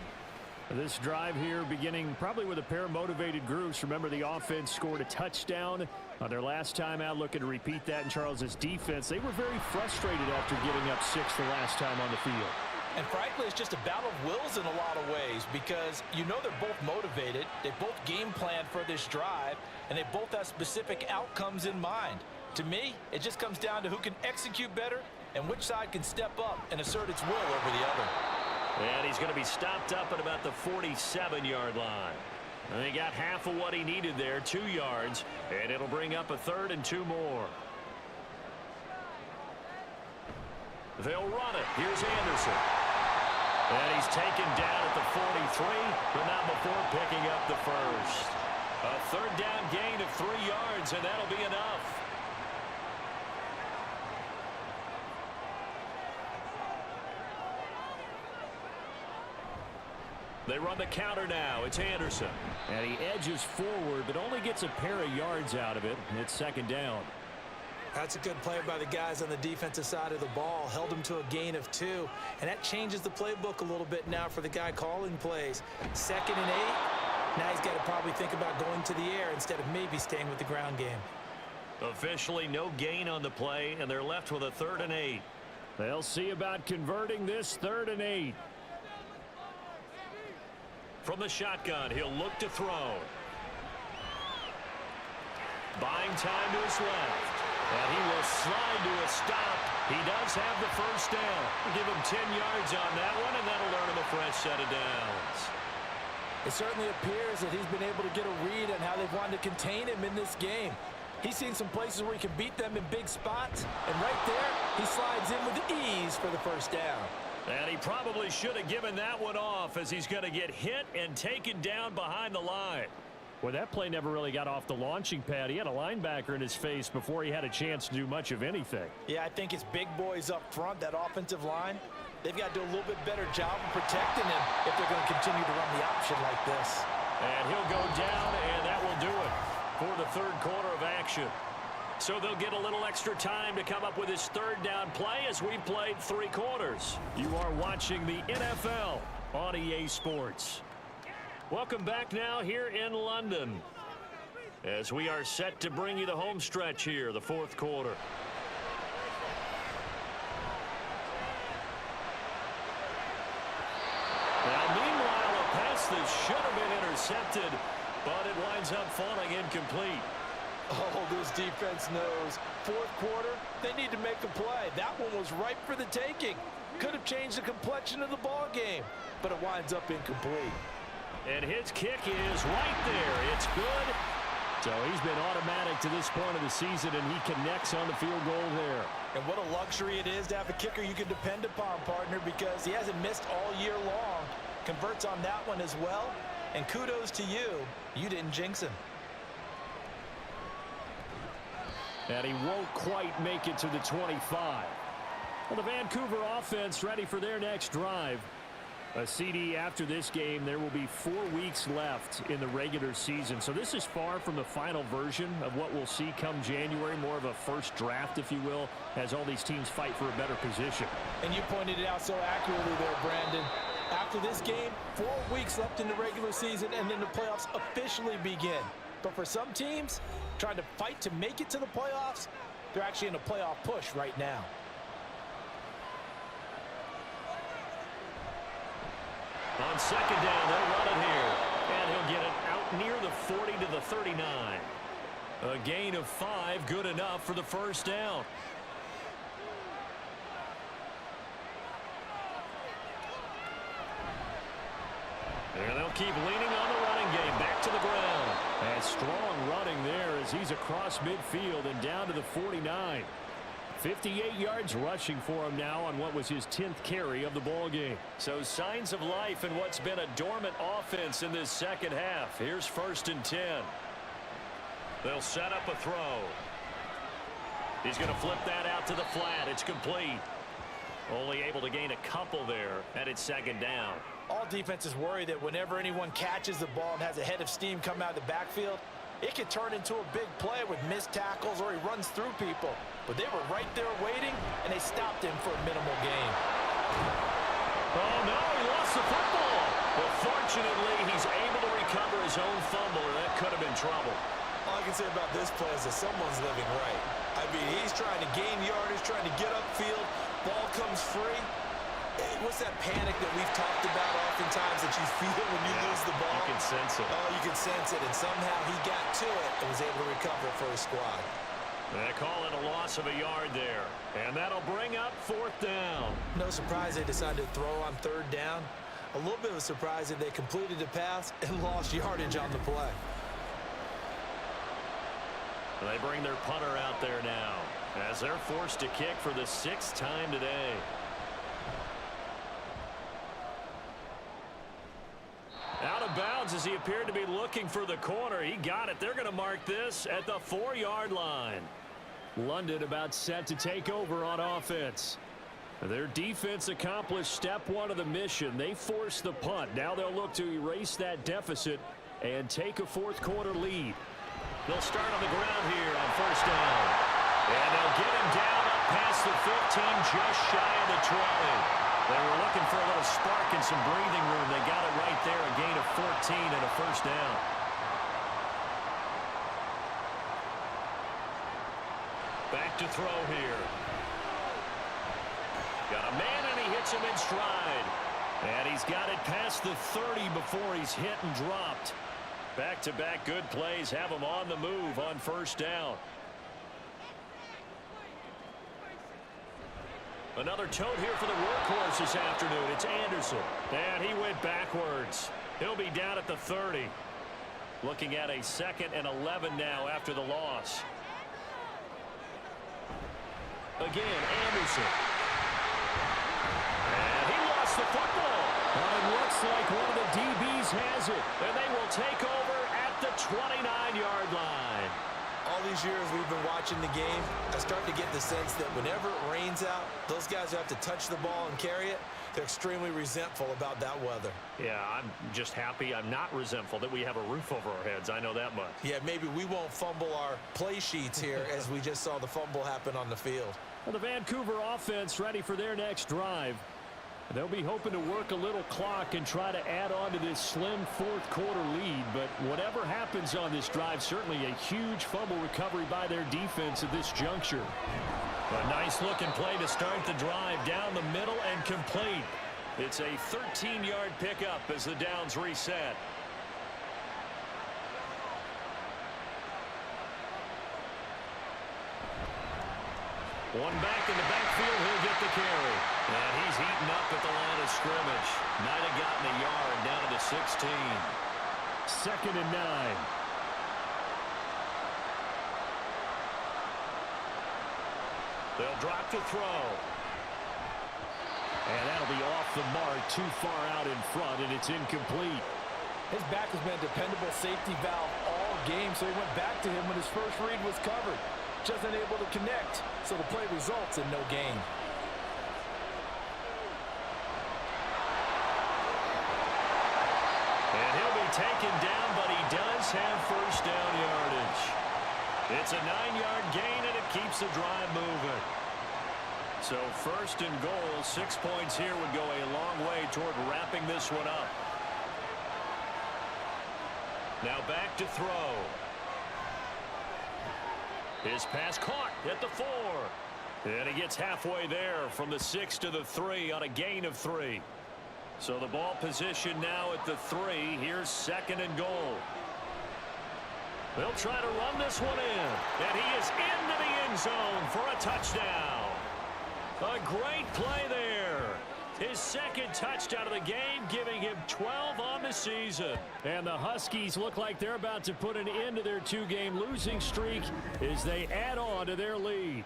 Speaker 2: This drive here beginning probably with a pair of motivated groups. Remember, the offense scored a touchdown on their last time out, looking to repeat that in Charles's defense. They were very frustrated after giving up 6 the last time on the field.
Speaker 3: And frankly, it's just a battle of wills in a lot of ways because you know they're both motivated. They both game plan for this drive, and they both have specific outcomes in mind. To me, it just comes down to who can execute better and which side can step up and assert its will over the other.
Speaker 2: And he's going to be stopped up at about the 47-yard line. And he got half of what he needed there, 2 yards, and it'll bring up a 3rd and 2 more. They'll run it. Here's Anderson. And he's taken down at the 43, but not before picking up the first. A 3rd down gain of 3 yards, and that'll be enough. They run the counter now. It's Anderson. And he edges forward, but only gets a pair of yards out of it. And it's 2nd down.
Speaker 3: That's a good play by the guys on the defensive side of the ball. Held them to a gain of 2. And that changes the playbook a little bit now for the guy calling plays. 2nd and 8. Now he's got to probably think about going to the air instead of maybe staying with the ground game.
Speaker 2: Officially no gain on the play, and they're left with a 3rd and 8. They'll see about converting this 3rd and 8. From the shotgun, he'll look to throw. Buying time to his left. And he will slide to a stop. He does have the first down. Give him 10 yards on that one, and that'll earn him a fresh set of downs.
Speaker 3: It certainly appears that he's been able to get a read on how they've wanted to contain him in this game. He's seen some places where he can beat them in big spots, and right there, he slides in with ease for the first down.
Speaker 2: And he probably should have given that one off as he's going to get hit and taken down behind the line. Well, that play never really got off the launching pad. He had a linebacker in his face before he had a chance to do much of anything.
Speaker 3: Yeah, I think it's big boys up front, that offensive line. They've got to do a little bit better job of protecting him if they're going to continue to run the option like this.
Speaker 2: And he'll go down, and that will do it for the 3rd quarter of action. So they'll get a little extra time to come up with his 3rd down play as we played 3 quarters. You are watching the NFL on EA Sports. Welcome back now here in London as we are set to bring you the home stretch here, the 4th quarter. Now, meanwhile, a pass that should have been intercepted, but it winds up falling incomplete.
Speaker 3: Oh, this defense knows. 4th quarter, they need to make a play. That one was ripe for the taking. Could have changed the complexion of the ball game, but it winds up incomplete.
Speaker 2: And his kick is right there. It's good. So he's been automatic to this point of the season, and he connects on the field goal there.
Speaker 3: And what a luxury it is to have a kicker you can depend upon, partner, because he hasn't missed all year long. Converts on that one as well. And kudos to you. You didn't jinx him.
Speaker 2: And he won't quite make it to the 25. Well, the Vancouver offense ready for their next drive. A CD after this game. There will be 4 weeks left in the regular season. So this is far from the final version of what we'll see come January. More of a first draft, if you will, as all these teams fight for a better position.
Speaker 3: And you pointed it out so accurately there, Brandon. After this game, 4 weeks left in the regular season, and then the playoffs officially begin. But for some teams, trying to fight to make it to the playoffs, they're actually in a playoff push right now.
Speaker 2: On second down, they'll run it here. And he'll get it out near the 40 to the 39. A gain of 5, good enough for the first down. And they'll keep leaning on the running game. Back to the ground. And strong running there as he's across midfield and down to the 49. 58 yards rushing for him now on what was his 10th carry of the ball game. So signs of life in what's been a dormant offense in this second half. Here's 1st and 10. They'll set up a throw. He's going to flip that out to the flat. It's complete. Only able to gain a couple there, and it's second down.
Speaker 3: All defenses worry that whenever anyone catches the ball and has a head of steam come out of the backfield, it can turn into a big play with missed tackles or he runs through people. But they were right there waiting, and they stopped him for a minimal gain.
Speaker 2: Oh, no, he lost the football. But fortunately, he's able to recover his own fumble, or that could have been trouble.
Speaker 3: All I can say about this play is that someone's living right. I mean, he's trying to gain yardage, trying to get upfield. Ball comes free. What's that panic that we've talked about oftentimes that you feel when you lose the ball?
Speaker 2: You can sense it.
Speaker 3: Oh, you can sense it, and somehow he got to it and was able to recover for his squad.
Speaker 2: They call it a loss of a yard there, and that'll bring up 4th down.
Speaker 3: No surprise they decided to throw on 3rd down. A little bit of a surprise that they completed the pass and lost yardage on the play.
Speaker 2: They bring their punter out there now as they're forced to kick for the 6th time today. Out of bounds as he appeared to be looking for the corner. He got it. They're going to mark this at the 4-yard line. London about set to take over on offense. Their defense accomplished step 1 of the mission. They forced the punt. Now they'll look to erase that deficit and take a 4th quarter lead. They'll start on the ground here on 1st down. And they'll get him down up past the 15, just shy of the 20. They were looking for a little spark and some breathing room. They got it right there, a gain of 14 and a 1st down. Back to throw here. Got a man, and he hits him in stride. And he's got it past the 30 before he's hit and dropped. Back-to-back good plays have him on the move on 1st down. Another tote here for the workhorse this afternoon. It's Anderson. And he went backwards. He'll be down at the 30. Looking at a 2nd and 11 now after the loss. Again, Anderson. And he lost the football. Well, it looks like one of the DBs has it. And they will take over at the 29-yard line.
Speaker 3: All these years we've been watching the game, I start to get the sense that whenever it rains out, those guys who have to touch the ball and carry it, they're extremely resentful about that weather.
Speaker 2: Yeah, I'm just happy I'm not resentful that we have a roof over our heads. I know that much.
Speaker 3: Yeah, maybe we won't fumble our play sheets here as we just saw the fumble happen on the field.
Speaker 2: Well, the Vancouver offense ready for their next drive. They'll be hoping to work a little clock and try to add on to this slim 4th quarter lead. But whatever happens on this drive, certainly a huge fumble recovery by their defense at this juncture. A nice-looking play to start the drive down the middle and complete. It's a 13-yard pickup as the downs reset. One back in the backfield, he'll get the carry. And he's eaten up at the line of scrimmage. Might have gotten a yard down to the 16. 2nd and 9. They'll drop to throw. And that'll be off the mark, too far out in front, and it's incomplete.
Speaker 4: His back has been a dependable safety valve all game, so he went back to him when his first read was covered. Just unable to connect, so the play results in no gain.
Speaker 2: And he'll be taken down, but he does have 1st down yardage. It's a 9-yard gain, and it keeps the drive moving. So 1st and goal, 6 points here would go a long way toward wrapping this one up. Now back to throw. His pass caught at the 4. And he gets halfway there from the 6 to the 3 on a gain of 3. So the ball position now at the 3. Here's 2nd and goal. They'll try to run this one in. And he is into the end zone for a touchdown. A great play there. His 2nd touchdown of the game, giving him 12 on the season. And the Huskies look like they're about to put an end to their 2-game losing streak as they add on to their lead.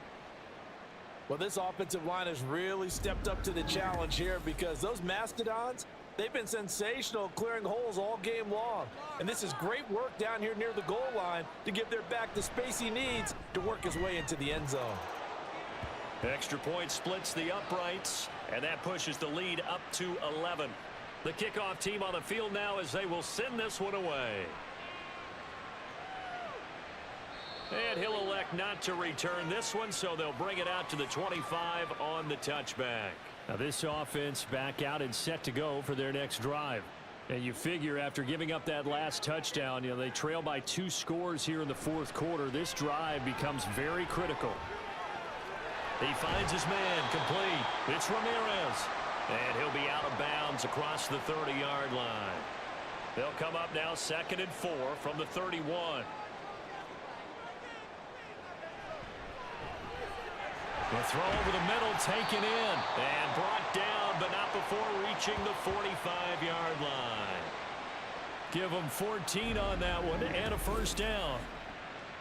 Speaker 4: Well, this offensive line has really stepped up to the challenge here because those Mastodons, they've been sensational clearing holes all game long. And this is great work down here near the goal line to give their back the space he needs to work his way into the end zone.
Speaker 2: Extra point splits the uprights, and that pushes the lead up to 11. The kickoff team on the field now as they will send this one away. And he'll elect not to return this one, so they'll bring it out to the 25 on the touchback. Now this offense back out and set to go for their next drive. And you figure after giving up that last touchdown, they trail by 2 scores here in the 4th quarter. This drive becomes very critical. He finds his man complete. It's Ramirez. And he'll be out of bounds across the 30-yard line. They'll come up now 2nd and 4 from the 31. The throw over the middle taken in and brought down, but not before reaching the 45-yard line. Give them 14 on that one and a 1st down.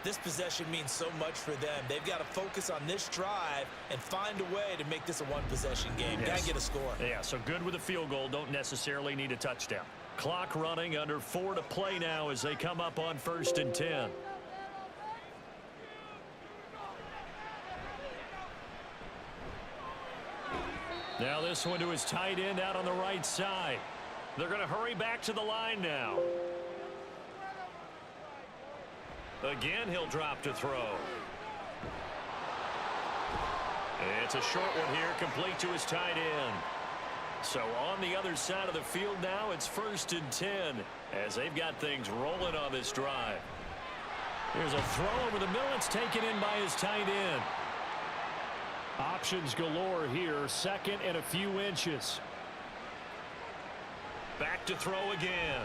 Speaker 3: This possession means so much for them. They've got to focus on this drive and find a way to make this a one-possession game.
Speaker 2: Yes.
Speaker 3: Got to get a score.
Speaker 2: Yeah, so good with a field goal. Don't necessarily need a touchdown. Clock running, under 4 to play now as they come up on 1st and 10. Now this one to his tight end out on the right side. They're going to hurry back to the line now. Again, he'll drop to throw. It's a short one here, complete to his tight end. So on the other side of the field now, it's 1st and 10 as they've got things rolling on this drive. Here's a throw over the middle. It's taken in by his tight end. Options galore here, 2nd and a few inches. Back to throw again.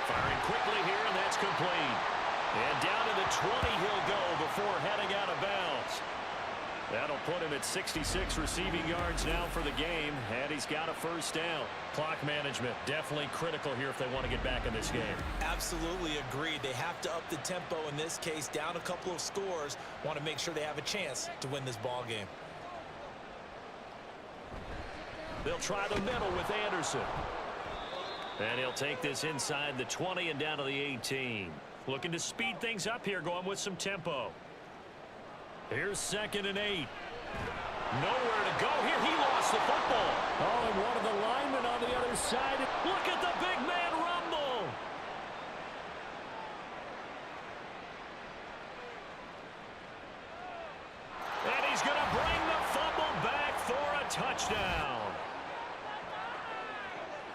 Speaker 2: Firing quickly here, and that's complete. And down to the 20 he'll go before heading out of bounds. That'll put him at 66 receiving yards now for the game, and he's got a 1st down. Clock management definitely critical here if they want to get back in this game.
Speaker 3: Absolutely agreed. They have to up the tempo in this case, down a couple of scores. Want to make sure they have a chance to win this ball game.
Speaker 2: They'll try the middle with Anderson. And he'll take this inside the 20 and down to the 18. Looking to speed things up here, going with some tempo. Here's 2nd and 8. Nowhere to go here. He lost the football. Oh, and one of the linemen on the other side. Look at the big man rumble. And he's going to bring the fumble back for a touchdown.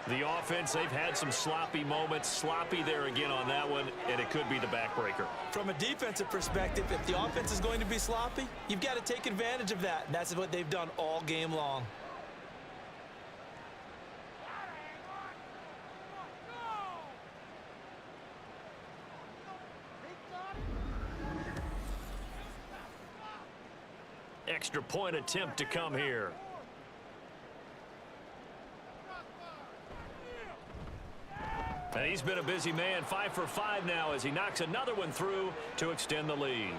Speaker 2: The offense, they've had some sloppy moments. Sloppy there again on that one, and it could be the backbreaker.
Speaker 3: From a defensive perspective, if the offense is going to be sloppy, you've got to take advantage of that. And that's what they've done all game long.
Speaker 2: Extra point attempt to come here. And he's been a busy man, 5 for 5 now as he knocks another one through to extend the lead.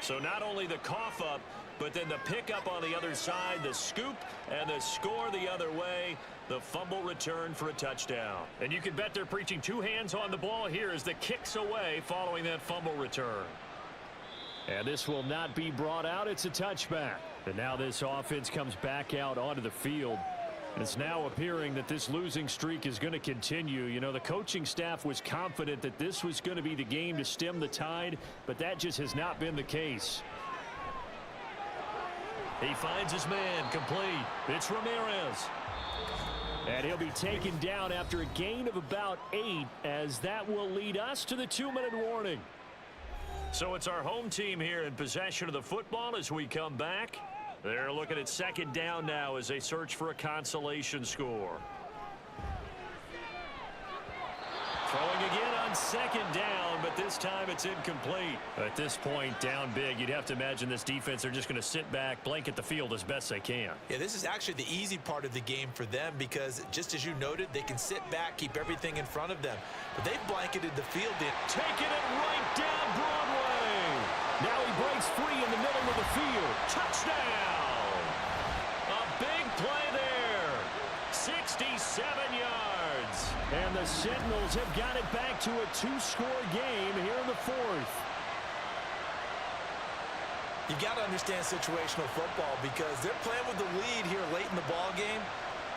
Speaker 2: So not only the cough up, but then the pickup on the other side, the scoop, and the score the other way, the fumble return for a touchdown. And you can bet they're preaching 2 hands on the ball here as the kicks away following that fumble return. And this will not be brought out. It's a touchback. And now this offense comes back out onto the field. It's now appearing that this losing streak is going to continue. You know, the coaching staff was confident that this was going to be the game to stem the tide, but that just has not been the case. He finds his man complete. It's Ramirez. And he'll be taken down after a gain of about 8, as that will lead us to the 2-minute warning. So it's our home team here in possession of the football as we come back. They're looking at second down now as they search for a consolation score. Throwing again on second down, but this time it's incomplete. At this point, down big, you'd have to imagine this defense, they're just going to sit back, blanket the field as best they can.
Speaker 3: Yeah, this is actually the easy part of the game for them because, just as you noted, they can sit back, keep everything in front of them. But they've blanketed the field in.
Speaker 2: Taking it right down Broadway. Now he breaks free in the middle of the field. Touchdown! A big play there. 67 yards. And the Sentinels have got it back to a two-score game here in the fourth.
Speaker 3: You've got to understand situational football because they're playing with the lead here late in the ball game.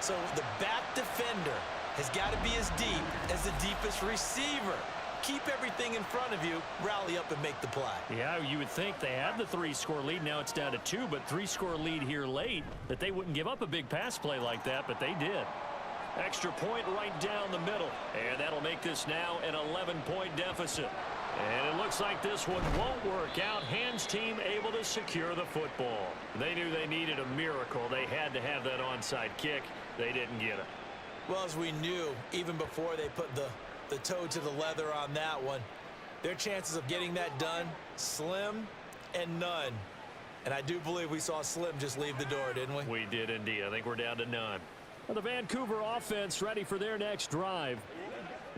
Speaker 3: So the back defender has got to be as deep as the deepest receiver. Keep everything in front of you, rally up and make the play.
Speaker 2: Yeah, you would think they had the three-score lead. Now it's down to two, but three-score lead here late, that they wouldn't give up a big pass play like that, but they did. Extra point right down the middle, and that'll make this now an 11-point deficit. And it looks like this one won't work out. Hans team able to secure the football. They knew they needed a miracle. They had to have that onside kick. They didn't get it.
Speaker 3: Well, as we knew, even before they put the toe to the leather on that one, their chances of getting that done, slim and none. And I do believe we saw Slim just leave the door, didn't we?
Speaker 2: We did indeed. I think we're down to none. Well, the Vancouver offense ready for their next drive.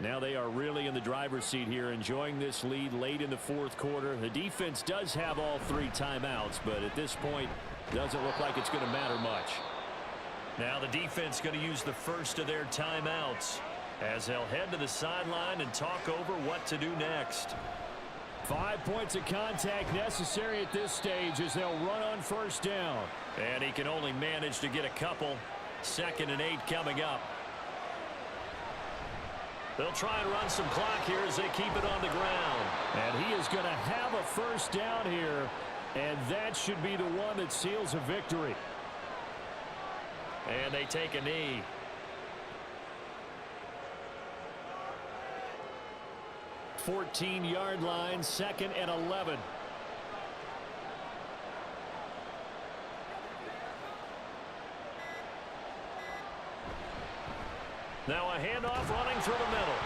Speaker 2: Now they are really in the driver's seat here, enjoying this lead late in the fourth quarter. The defense does have all three timeouts, but at this point, doesn't look like it's going to matter much. Now the defense going to use the first of their timeouts as they'll head to the sideline and talk over what to do next. 5 points of contact necessary at this stage as they'll run on first down. And he can only manage to get a couple. 2nd and 8 coming up. They'll try and run some clock here as they keep it on the ground. And he is going to have a first down here, and that should be the one that seals a victory. And they take a knee. Fourteen-yard line, 2nd and 11. Now a handoff running through the middle.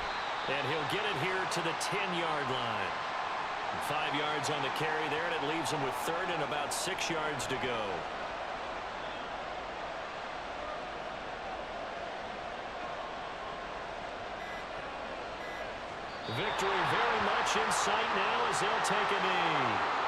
Speaker 2: And he'll get it here to the 10-yard line. 5 yards on the carry there, and it leaves him with 3rd and about 6 yards to go. Victory very much in sight now as they'll take a knee.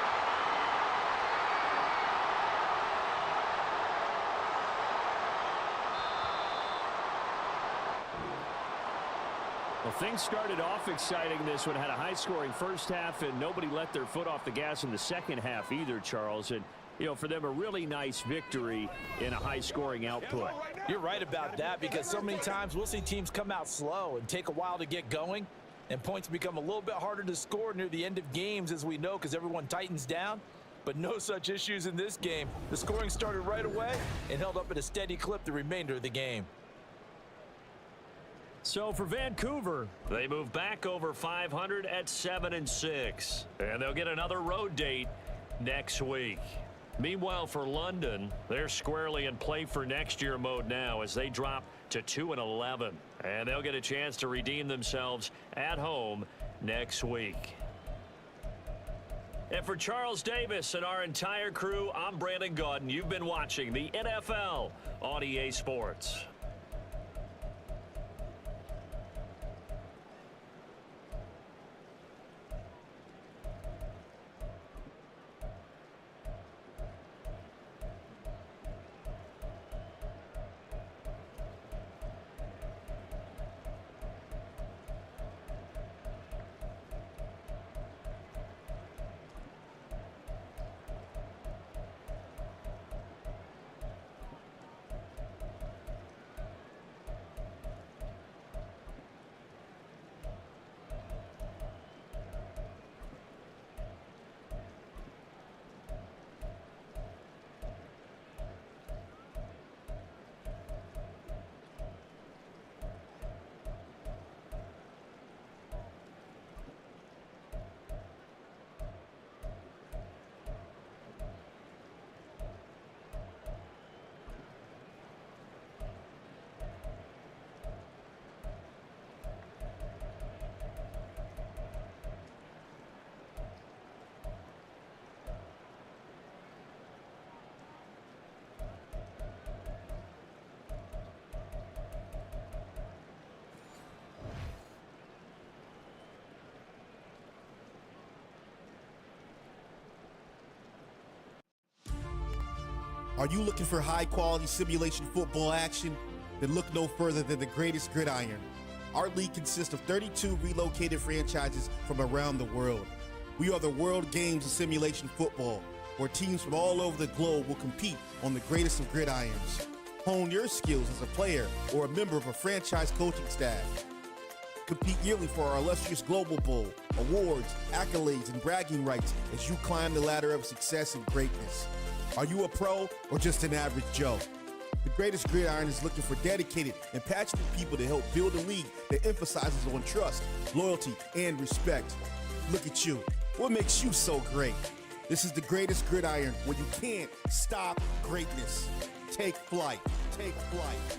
Speaker 2: Well, things started off exciting. This one had a high-scoring first half, and nobody let their foot off the gas in the second half either, Charles. And, you know, for them, a really nice victory in a high-scoring output.
Speaker 3: You're right about that because so many times we'll see teams come out slow and take a while to get going, and points become a little bit harder to score near the end of games, as we know, because everyone tightens down. But no such issues in this game. The scoring started right away and held up at a steady clip the remainder of the game.
Speaker 2: So for Vancouver, they move back over 500 at 7-6. And they'll get another road date next week. Meanwhile, for London, they're squarely in play for next year mode now as they drop to 2-11. And they'll get a chance to redeem themselves at home next week. And for Charles Davis and our entire crew, I'm Brandon Gaudin. You've been watching the NFL on EA Sports.
Speaker 6: Are you looking for high-quality simulation football action? Then look no further than the greatest gridiron. Our league consists of 32 relocated franchises from around the world. We are the World Games of Simulation Football, where teams from all over the globe will compete on the greatest of gridirons. Hone your skills as a player or a member of a franchise coaching staff. Compete yearly for our illustrious Global Bowl, awards, accolades, and bragging rights as you climb the ladder of success and greatness. Are you a pro or just an average Joe? The Greatest Gridiron is looking for dedicated and passionate people to help build a league that emphasizes on trust, loyalty, and respect. Look at you. What makes you so great? This is the Greatest Gridiron, where you can't stop greatness. Take flight. Take flight.